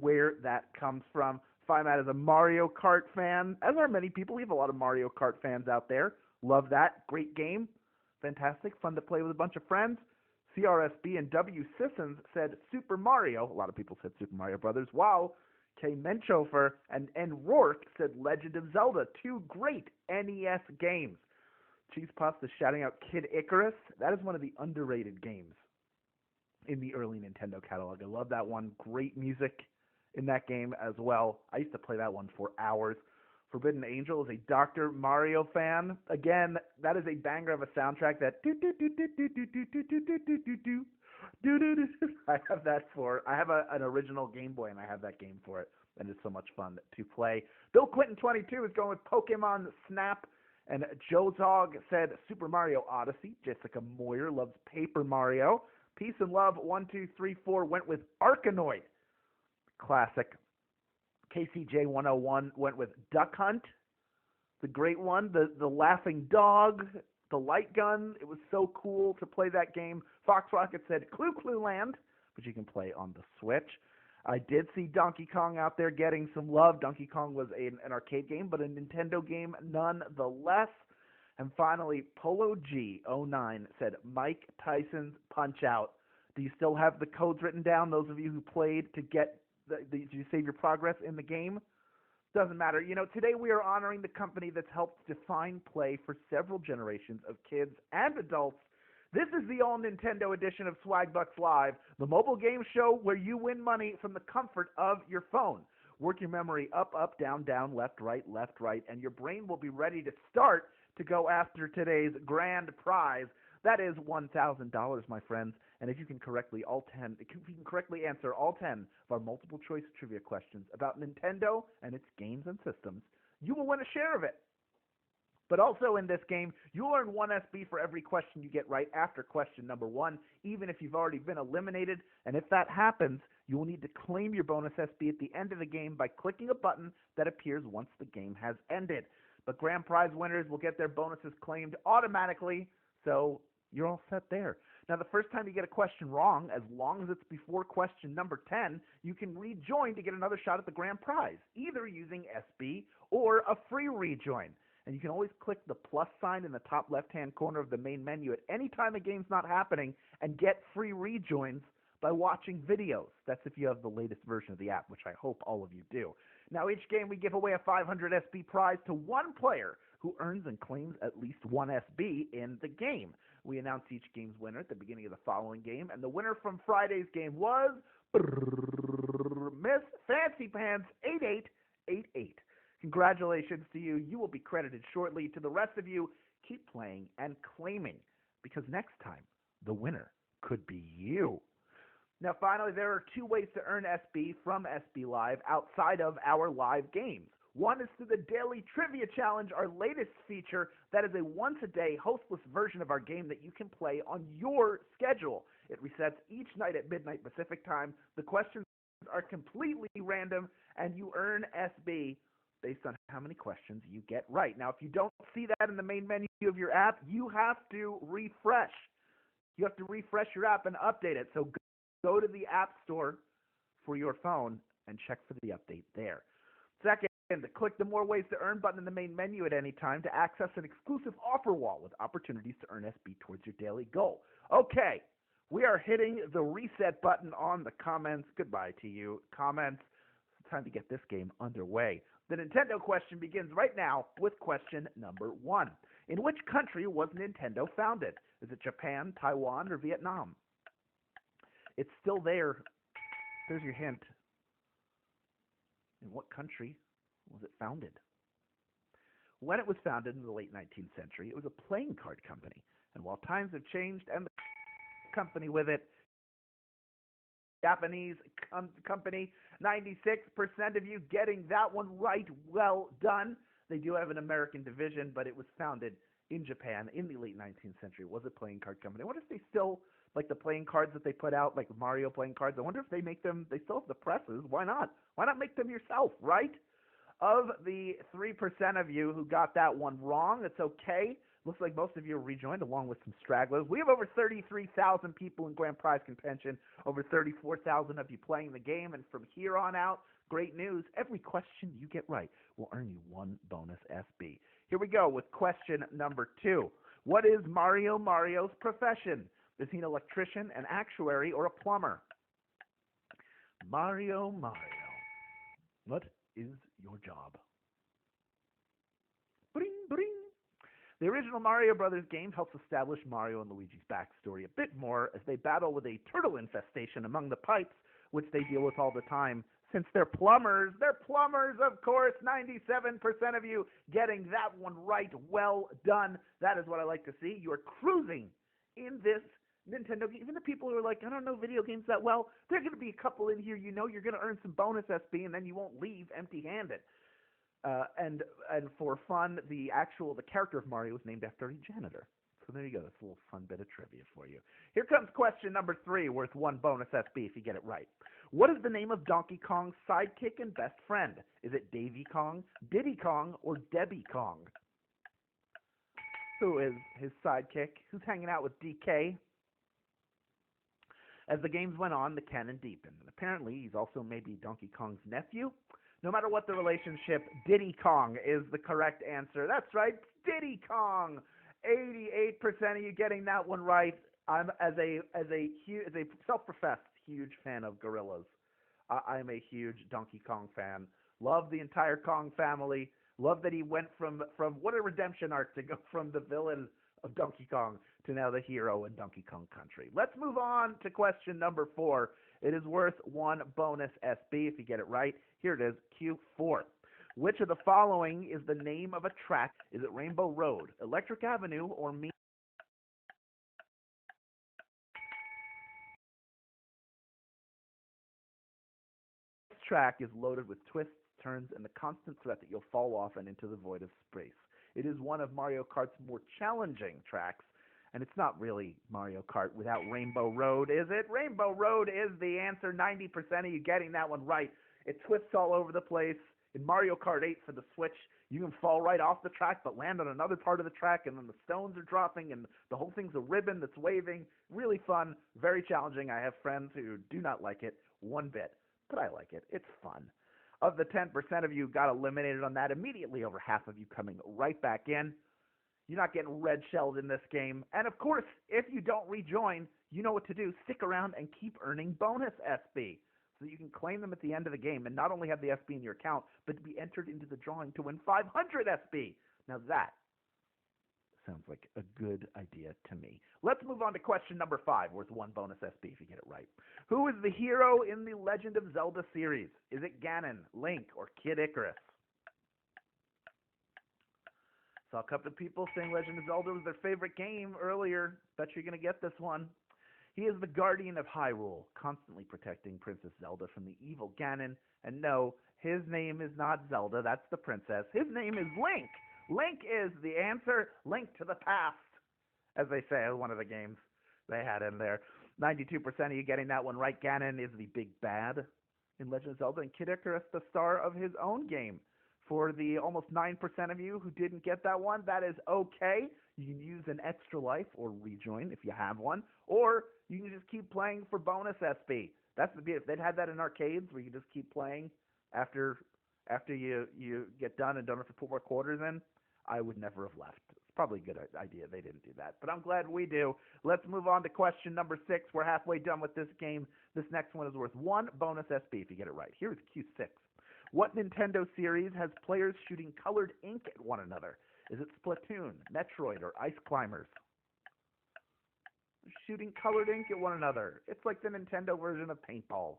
where that comes from. Find that as a Mario Kart fan, as are many people. We have a lot of Mario Kart fans out there. Love that. Great game. Fantastic. Fun to play with a bunch of friends. CRSB and W. Sissons said Super Mario. A lot of people said Super Mario Brothers. Wow. K. Menchofer and N. Rourke said Legend of Zelda. Two great NES games. Cheese Pasta shouting out Kid Icarus. That is one of the underrated games in the early Nintendo catalog. I love that one. Great music in that game as well. I used to play that one for hours. Forbidden Angel is a Dr. Mario fan. Again, that is a banger of a soundtrack that I have that for. I have an original Game Boy and I have that game for it. And it's so much fun to play. Bill Clinton 22 is going with Pokemon Snap. And Joe Zog said Super Mario Odyssey. Jessica Moyer loves Paper Mario. Peace and Love 1234 went with Arkanoid. Classic. KCJ 101 went with Duck Hunt. The great one. The laughing dog. The light gun. It was so cool to play that game. Fox Rocket said Clue Clue Land, which you can play on the Switch. I did see Donkey Kong out there getting some love. Donkey Kong was an arcade game, but a Nintendo game nonetheless. And finally, Polo G09 said Mike Tyson's Punch-Out. Do you still have the codes written down, those of you who played, to get did you save your progress in the game? Doesn't matter. You know, today we are honoring the company that's helped define play for several generations of kids and adults. This is the all Nintendo edition of Swagbucks Live, the mobile game show where you win money from the comfort of your phone. Work your memory up, up, down, down, left, right, and your brain will be ready to start to go after today's grand prize. That is $1,000, my friends. And if you can correctly answer all 10 of our multiple choice trivia questions about Nintendo and its games and systems, you will win a share of it. But also in this game, you'll earn 1 SB for every question you get right after question number 1, even if you've already been eliminated. And if that happens, you will need to claim your bonus SB at the end of the game by clicking a button that appears once the game has ended. But grand prize winners will get their bonuses claimed automatically, so you're all set there. Now, the first time you get a question wrong, as long as it's before question number 10, you can rejoin to get another shot at the grand prize, either using SB or a free rejoin. And you can always click the plus sign in the top left-hand corner of the main menu at any time a game's not happening and get free rejoins by watching videos. That's if you have the latest version of the app, which I hope all of you do. Now, each game we give away a 500 SB prize to one player who earns and claims at least 1 SB in the game. We announce each game's winner at the beginning of the following game, and the winner from Friday's game was Miss Fancy Pants 8888. Congratulations to you. You will be credited shortly. To the rest of you, keep playing and claiming, because next time, the winner could be you. Now, finally, there are 2 ways to earn SB from SB Live outside of our live games. One is through the Daily Trivia Challenge, our latest feature that is a once-a-day hostless version of our game that you can play on your schedule. It resets each night at midnight Pacific time. The questions are completely random, and you earn SB based on how many questions you get right. Now, if you don't see that in the main menu of your app, you have to refresh. You have to refresh your app and update it. So go to the App Store for your phone and check for the update there. Second, click the More Ways to Earn button in the main menu at any time to access an exclusive offer wall with opportunities to earn SB towards your daily goal. Okay, we are hitting the reset button on the comments. Goodbye to you, comments. It's time to get this game underway. The Nintendo question begins right now with question number 1. In which country was Nintendo founded? Is it Japan, Taiwan, or Vietnam? It's still there. There's your hint. In what country was it founded? When it was founded in the late 19th century, it was a playing card company. And while times have changed and the company with it, Japanese company, 96% of you getting that one right. Well done. They do have an American division, but it was founded in Japan in the late 19th century. It was a playing card company. I wonder if they still, like the playing cards that they put out, like Mario playing cards, I wonder if they make them, they still have the presses. Why not? Why not make them yourself, right? Of the 3% of you who got that one wrong, it's okay. Looks like most of you are rejoined along with some stragglers. We have over 33,000 people in grand prize contention, over 34,000 of you playing the game, and from here on out, great news. Every question you get right will earn you 1 bonus SB. Here we go with question number 2. What is Mario's profession? Is he an electrician, an actuary, or a plumber? Mario, what is your job? Bring, bring. The original Mario Brothers game helps establish Mario and Luigi's backstory a bit more as they battle with a turtle infestation among the pipes, which they deal with all the time. Since they're plumbers, of course. 97% of you getting that one right. Well done. That is what I like to see. You are cruising in this Nintendo game. Even the people who are like, I don't know video games that well, there are going to be a couple in here, you're going to earn some bonus SB, and then you won't leave empty-handed. And for fun, the character of Mario was named after a janitor. So there you go. That's a little fun bit of trivia for you. Here comes question number 3, worth 1 bonus SB if you get it right. What is the name of Donkey Kong's sidekick and best friend? Is it Davy Kong, Diddy Kong, or Debbie Kong? Who is his sidekick? Who's hanging out with DK? As the games went on, the canon deepened. And apparently, he's also maybe Donkey Kong's nephew. No matter what the relationship, Diddy Kong is the correct answer. That's right, Diddy Kong. 88% of you getting that one right. I'm as a self-professed huge fan of gorillas. I'm a huge Donkey Kong fan. Love the entire Kong family. Love that he went from what a redemption arc to go from the villain of Donkey Kong to now the hero in Donkey Kong Country. Let's move on to question number 4. It is worth 1 bonus SB if you get it right. Here it is, Q4. Which of the following is the name of a track? Is it Rainbow Road, Electric Avenue, or Me? This track is loaded with twists, turns, and the constant threat that you'll fall off and into the void of space. It is one of Mario Kart's more challenging tracks, and it's not really Mario Kart without Rainbow Road, is it? Rainbow Road is the answer. 90% of you getting that one right. It twists all over the place. In Mario Kart 8 for the Switch, you can fall right off the track but land on another part of the track, and then the stones are dropping, and the whole thing's a ribbon that's waving. Really fun, very challenging. I have friends who do not like it one bit, but I like it. It's fun. Of the 10% of you got eliminated on that, immediately over half of you coming right back in. You're not getting red-shelled in this game. And, of course, if you don't rejoin, you know what to do. Stick around and keep earning bonus SB so that you can claim them at the end of the game and not only have the SB in your account, but to be entered into the drawing to win 500 SB. Now, that sounds like a good idea to me. Let's move on to question number 5, worth 1 bonus SB if you get it right. Who is the hero in the Legend of Zelda series? Is it Ganon, Link, or Kid Icarus? Saw a couple of people saying Legend of Zelda was their favorite game earlier. Bet you're going to get this one. He is the guardian of Hyrule, constantly protecting Princess Zelda from the evil Ganon. And no, his name is not Zelda, that's the princess. His name is Link. Link is the answer. Link to the past, as they say in one of the games they had in there. 92% of you getting that one right. Ganon is the big bad in Legend of Zelda, and Kid Icarus the star of his own game. For the almost 9% of you who didn't get that one, that is okay. You can use an extra life or rejoin if you have one, or you can just keep playing for bonus SB. That's the beauty. If they'd had that in arcades where you just keep playing after you get done and don't have to put more quarters in, I would never have left. It's probably a good idea they didn't do that, but I'm glad we do. Let's move on to question number 6. We're halfway done with this game. This next one is worth 1 bonus SB if you get it right. Here's Q6. What Nintendo series has players shooting colored ink at one another? Is it Splatoon, Metroid, or Ice Climbers? Shooting colored ink at one another. It's like the Nintendo version of paintball.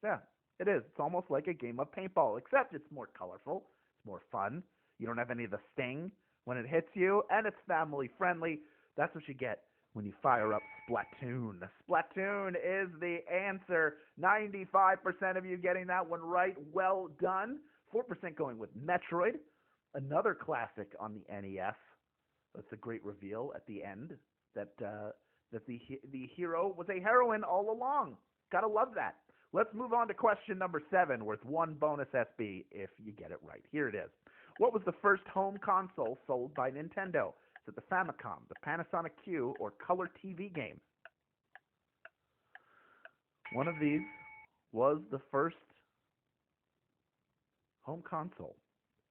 Yeah, it is. It's almost like a game of paintball, except it's more colorful. It's more fun. You don't have any of the sting when it hits you, and it's family friendly. That's what you get when you fire up Splatoon. Splatoon is the answer. 95% of you getting that one right. Well done. 4% going with Metroid, another classic on the NES. That's a great reveal at the end that the hero was a heroine all along. Gotta love that. Let's move on to question number 7, worth 1 bonus SB if you get it right. Here it is. What was the first home console sold by Nintendo? Is it the Famicom, the Panasonic Q, or Color TV game? One of these was the first home console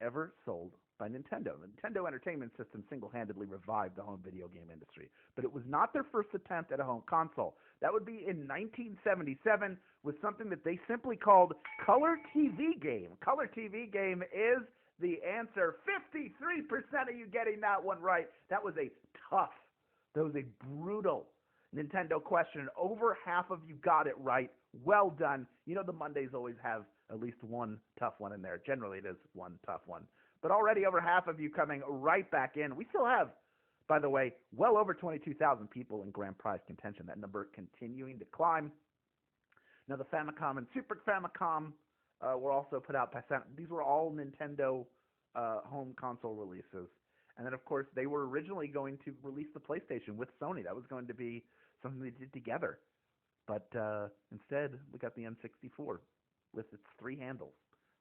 ever sold by Nintendo. The Nintendo Entertainment System single-handedly revived the home video game industry, but it was not their first attempt at a home console. That would be in 1977 with something that they simply called Color TV Game. Color TV Game is the answer. 53% of you getting that one right. That was a brutal Nintendo question. Over half of you got it right. Well done. You know the Mondays always have at least one tough one in there. Generally, it is one tough one. But already over half of you coming right back in. We still have, by the way, well over 22,000 people in grand prize contention. That number continuing to climb. Now, the Famicom and Super Famicom were also put out by these were all Nintendo home console releases. And then, of course, they were originally going to release the PlayStation with Sony. That was going to be something they did together. But instead, we got the N64 with its 3 handles.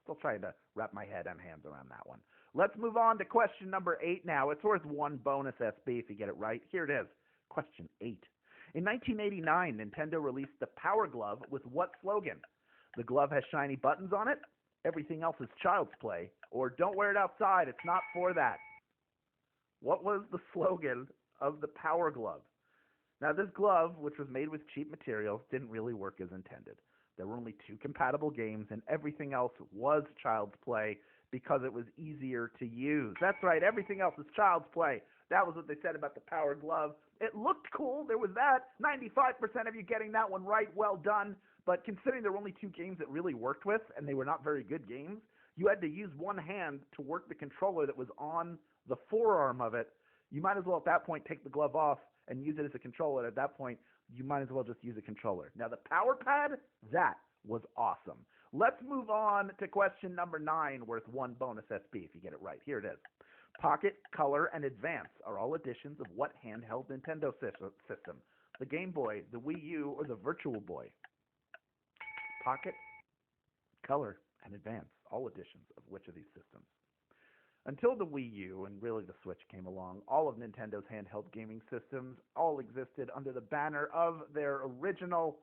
Still trying to wrap my head and hands around that one. Let's move on to question number 8 now. It's worth 1 bonus SB if you get it right. Here it is. Question 8. In 1989, Nintendo released the Power Glove with what slogan? The glove has shiny buttons on it, everything else is child's play, or don't wear it outside, it's not for that. What was the slogan of the Power Glove? Now, this glove, which was made with cheap materials, didn't really work as intended. There were only 2 compatible games, and everything else was child's play because it was easier to use. That's right, everything else is child's play. That was what they said about the Power Glove. It looked cool. There was that. 95% of you getting that one right. Well done. But considering there were only 2 games that really worked with, and they were not very good games, you had to use one hand to work the controller that was on the forearm of it. You might as well at that point take the glove off and use it as a controller. At that point, you might as well just use a controller. Now, the Power Pad, that was awesome. Let's move on to question number 9, worth 1 bonus SB if you get it right. Here it is. Pocket, Color, and Advance are all editions of what handheld Nintendo system? The Game Boy, the Wii U, or the Virtual Boy? Pocket, Color, and Advance, all editions of which of these systems? Until the Wii U and really the Switch came along, all of Nintendo's handheld gaming systems all existed under the banner of their original,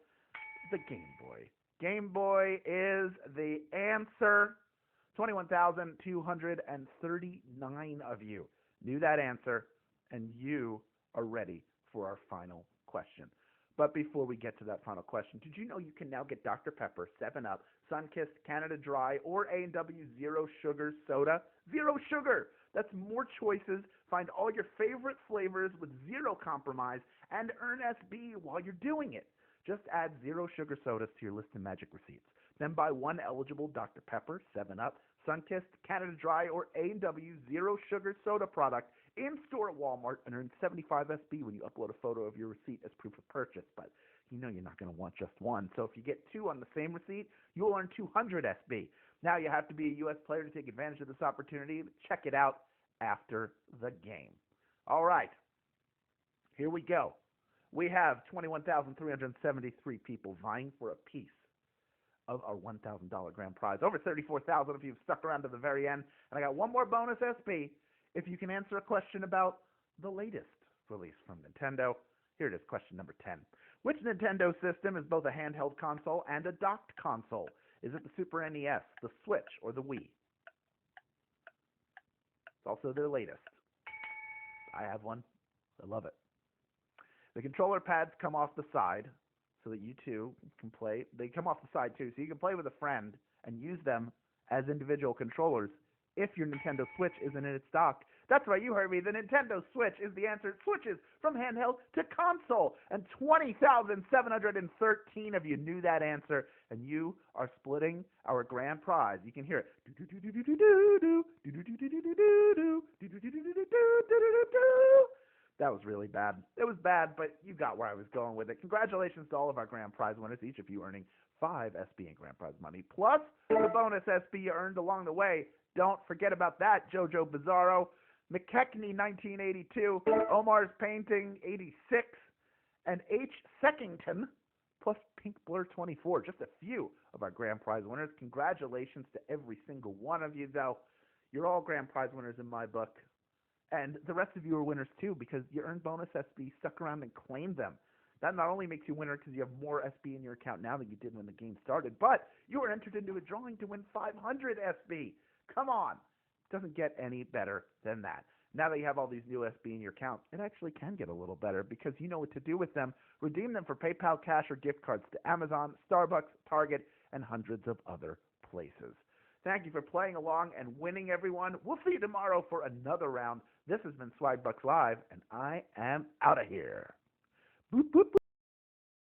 the Game Boy. Game Boy is the answer. 21,239 of you knew that answer, and you are ready for our final question. But before we get to that final question, did you know you can now get Dr. Pepper, 7-Up, Sunkist, Canada Dry, or A&W Zero Sugar Soda? Zero sugar! That's more choices. Find all your favorite flavors with zero compromise and earn SB while you're doing it. Just add Zero Sugar Sodas to your list of magic receipts. Then buy 1 eligible Dr. Pepper, 7-Up, Sunkist, Canada Dry, or A&W Zero Sugar Soda product in-store at Walmart and earn 75 SB when you upload a photo of your receipt as proof of purchase. But you know you're not going to want just 1. So if you get 2 on the same receipt, you'll earn 200 SB. Now you have to be a U.S. player to take advantage of this opportunity. Check it out after the game. All right. Here we go. We have 21,373 people vying for a piece of our $1,000 grand prize. Over 34,000 of you have stuck around to the very end. And I got 1 more bonus SB if you can answer a question about the latest release from Nintendo. Here it is, question number 10. Which Nintendo system is both a handheld console and a docked console? Is it the Super NES, the Switch, or the Wii? It's also their latest. I have one. I love it. The controller pads come off the side so that you two can play. They come off the side too, so you can play with a friend and use them as individual controllers if your Nintendo Switch isn't in its dock. That's right, you heard me. The Nintendo Switch is the answer. It switches from handheld to console. And 20,713 of you knew that answer, and you are splitting our grand prize. You can hear it. That was really bad. It was bad, but you got where I was going with it. Congratulations to all of our grand prize winners, each of you earning 5 SB in grand prize money, plus the bonus SB you earned along the way. Don't forget about that. Jojo Bizarro, McKechnie 1982, Omar's Painting 86, and H. Seckington, plus Pink Blur 24. Just a few of our grand prize winners. Congratulations to every single one of you, though. You're all grand prize winners in my book. And the rest of you are winners too because you earned bonus SB, stuck around and claimed them. That not only makes you a winner because you have more SB in your account now than you did when the game started, but you were entered into a drawing to win 500 SB. Come on. It doesn't get any better than that. Now that you have all these new SB in your account, it actually can get a little better because you know what to do with them. Redeem them for PayPal, cash, or gift cards to Amazon, Starbucks, Target, and hundreds of other places. Thank you for playing along and winning, everyone. We'll see you tomorrow for another round. This has been Swagbucks Live, and I am out of here. Boop, boop, boop.